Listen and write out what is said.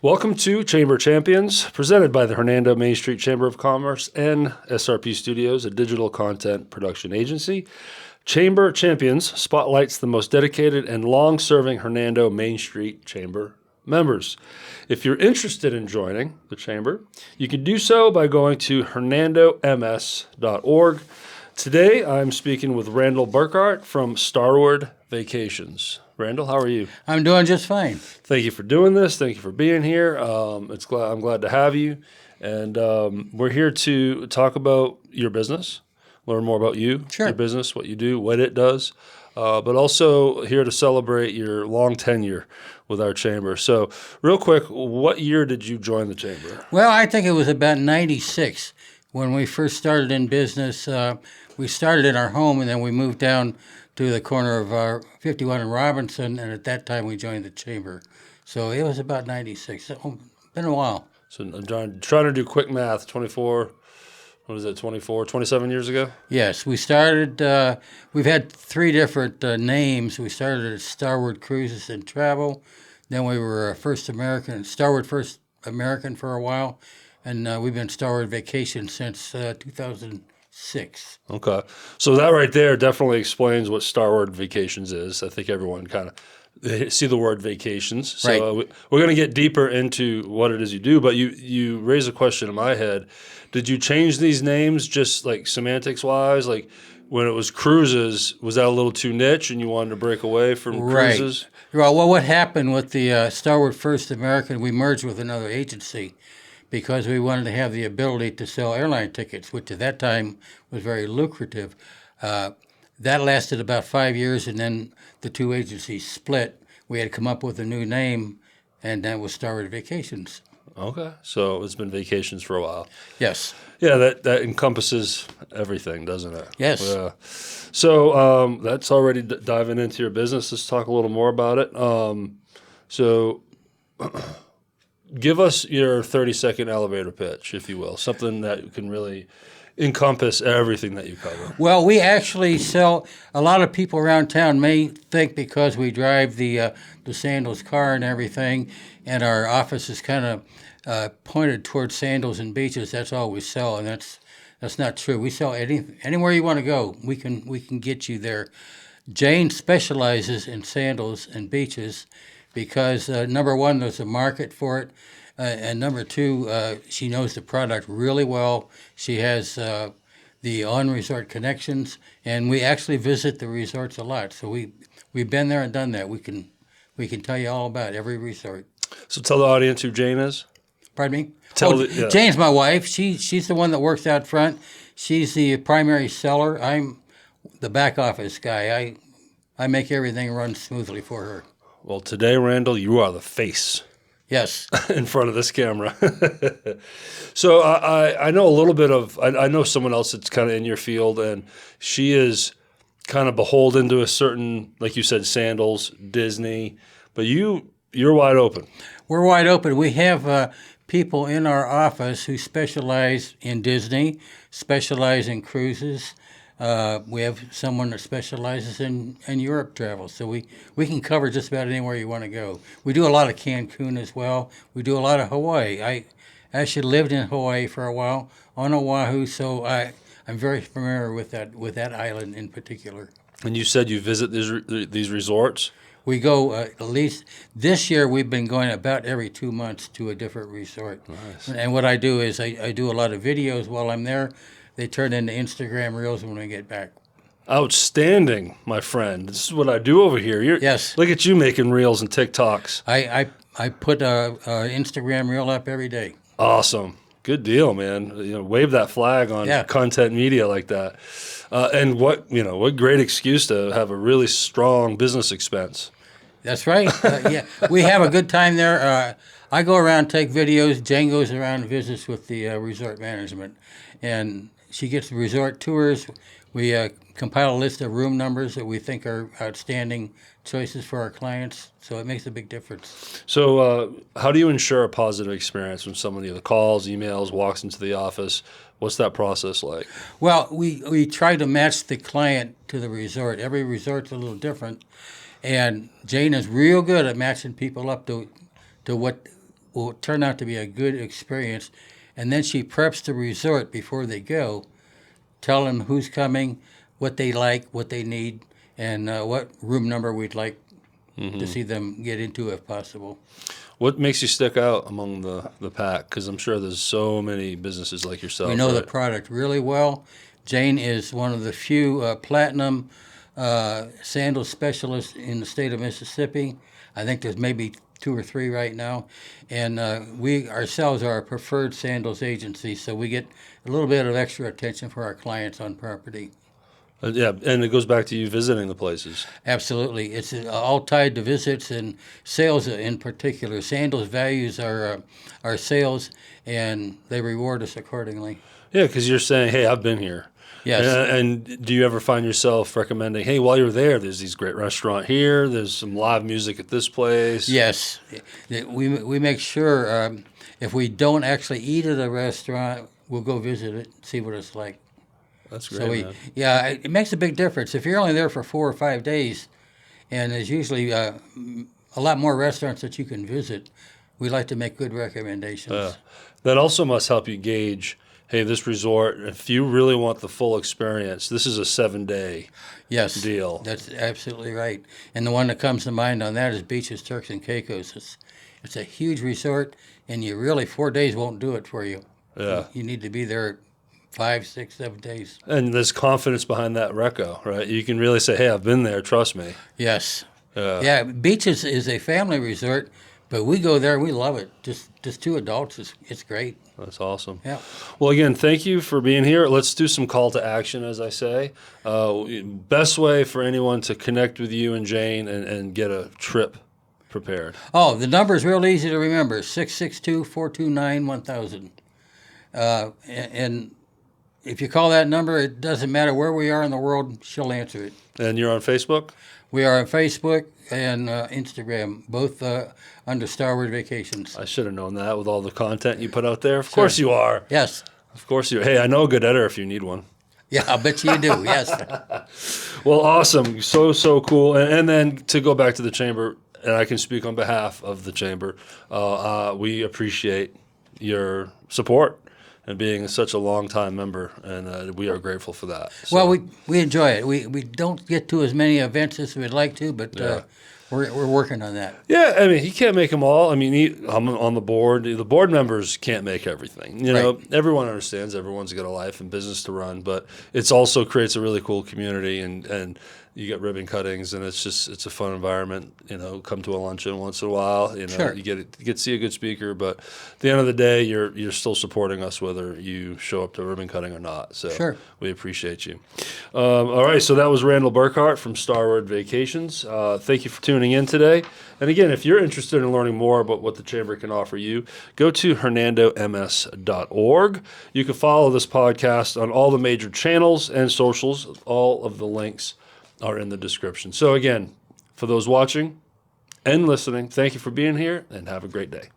Welcome to Chamber Champions, presented by the Hernando Main Street Chamber of Commerce and SRP Studios, a digital content production agency. Chamber Champions spotlights the most dedicated and long-serving Hernando Main Street Chamber members. If you're interested in joining the Chamber, you can do so by going to hernandoms.org. Today, I'm speaking with Randall Burkhart from Starward Vacations. Randall, how are you? I'm doing just fine. Thank you for doing this. I'm glad to have you. And we're here to talk about your business, learn more about you, your business, what you do, what it does, but also here to celebrate your long tenure with our chamber. So real quick, what year did you join the chamber? Well, I think it was about 96 when we first started in business. We started in our home, and then we moved down to the corner of 51 and Robinson, and at that time we joined the chamber. So it was about 96. So, been a while. So I'm trying to do quick math, 24 years ago? Yes, we started, we've had three different names. We started at Starward Cruises and Travel. Then we were Starward First American for a while. And we've been Starward Vacations since 2006. Okay. So that right there definitely explains what Starward Vacations is. I think everyone kind of see the word vacations. So right. We're going to get deeper into what it is you do, but you raise a question in my head. Did you change these names just like semantics-wise? Like when it was cruises, was that a little too niche and you wanted to break away from cruises? Well, what happened with the Starward First American, we merged with another agency because we wanted to have the ability to sell airline tickets, which at that time was very lucrative. That lasted about 5 years, and then the two agencies split. We had to come up with a new name, and that was Starward Vacations. Okay, so it's been vacations for a while. Yes. Yeah, that encompasses everything, doesn't it? Yes. Yeah. So that's already diving into your business. Let's talk a little more about it. So give us your 30-second elevator pitch, if you will, something that can really encompass everything that you cover. Well, we actually sell. A lot of people around town may think because we drive the Sandals car and everything, and our office is kind of pointed towards Sandals and Beaches. That's all we sell, and that's not true. We sell anywhere you want to go. We can get you there. Jane specializes in Sandals and Beaches because number one, there's a market for it. And number two, she knows the product really well. She has the on-resort connections, and we actually visit the resorts a lot. So we've been there and done that. We can tell you all about every resort. So tell the audience who Jane is. Pardon me? Jane's my wife. She's the one that works out front. She's the primary seller. I'm the back office guy. I make everything run smoothly for her. Well, today, Randall, you are the face. Yes. In front of this camera. So I know a little bit I know someone else that's kind of in your field, and she is kind of beholden to a certain, like you said, Sandals, Disney, but you're wide open. We're wide open. We have people in our office who specialize in Disney, specialize in cruises. We have someone that specializes in Europe travel, so we can cover just about anywhere you want to go. We do a lot of Cancun as well. We do a lot of Hawaii. I actually lived in Hawaii for a while on Oahu, so I'm very familiar with that island in particular. And you said you visit these resorts? We go at least this year. We've been going about every 2 months to a different resort. Nice. And what I do is I do a lot of videos while I'm there. They turn into Instagram reels when we get back. Outstanding, my friend. This is what I do over here. Yes. Look at you making reels and TikToks. I put a Instagram reel up every day. Awesome. Good deal, man. Wave that flag on content media like that. And what great excuse to have a really strong business expense. That's right. Yeah, we have a good time there. I go around, take videos. Jane goes around and visits with the resort management, and she gets the resort tours. We compile a list of room numbers that we think are outstanding choices for our clients, so it makes a big difference. So how do you ensure a positive experience when someone either calls, emails, walks into the office? What's that process like? Well, we try to match the client to the resort. Every resort's a little different, and Jane is real good at matching people up to what will turn out to be a good experience. And then she preps the resort before they go, tell them who's coming, what they like, what they need, and what room number we'd like to see them get into if possible. What makes you stick out among the pack? Because I'm sure there's so many businesses like yourself. We know the right? product really well. Jane is one of the few platinum sandal specialists in the state of Mississippi. I think there's maybe 2 or 3 right now. And we ourselves are a preferred sandals agency, so we get a little bit of extra attention for our clients on property. Yeah, and it goes back to you visiting the places. Absolutely. It's all tied to visits and sales in particular. Sandals values our sales, and they reward us accordingly. Yeah, because you're saying, hey, I've been here. Yes. And do you ever find yourself recommending, hey, while you're there, there's these great restaurant here, there's some live music at this place? Yes. We make sure if we don't actually eat at a restaurant, we'll go visit it, see what it's like. That's great, man. Yeah, it makes a big difference. If you're only there for 4 or 5 days, and there's usually a lot more restaurants that you can visit, we like to make good recommendations. That also must help you gauge, hey, this resort, if you really want the full experience, this is a 7-day deal. That's absolutely right. And the one that comes to mind on that is Beaches, Turks, and Caicos. It's a huge resort, and you really, 4 days won't do it for you. Yeah. You need to be there 5, 6, 7 days. And there's confidence behind that reco, right? You can really say, hey, I've been there, trust me. Yes. Yeah, Beaches is a family resort, but we go there, we love it. Just 2 adults, it's great. That's awesome. Yeah. Well, again, thank you for being here. Let's do some call to action, as I say. Best way for anyone to connect with you and Jane and get a trip prepared. Oh, the number is real easy to remember, 662-429-1000. And if you call that number, it doesn't matter where we are in the world, she'll answer it. And you're on Facebook? We are on Facebook and Instagram, both under Starward Vacations. I should have known that with all the content you put out there. Of course you are. Yes. Of course you are. Hey, I know a good editor if you need one. Yeah, I'll bet you do, yes. Well, awesome. So cool. And then to go back to the chamber, and I can speak on behalf of the chamber, we appreciate your support and being such a long-time member, and we are grateful for that. So. Well, we enjoy it. We don't get to as many events as we'd like to, but we're working on that. Yeah, I mean, he can't make them all. I mean, I'm on the board. The board members can't make everything. You know, everyone understands everyone's got a life and business to run, but it also creates a really cool community, and you get ribbon cuttings, and it's a fun environment. You know, come to a luncheon once in a while. You know, Sure. you get to see a good speaker, but at the end of the day, you're still supporting us whether you show up to ribbon cutting or not. So Sure. We appreciate you. All right, so that was Randall Burkhart from Starward Vacations. Thank you for tuning in today. And again, if you're interested in learning more about what the Chamber can offer you, go to hernandoms.org. You can follow this podcast on all the major channels and socials. All of the links are in the description. So again, for those watching and listening, thank you for being here, and have a great day.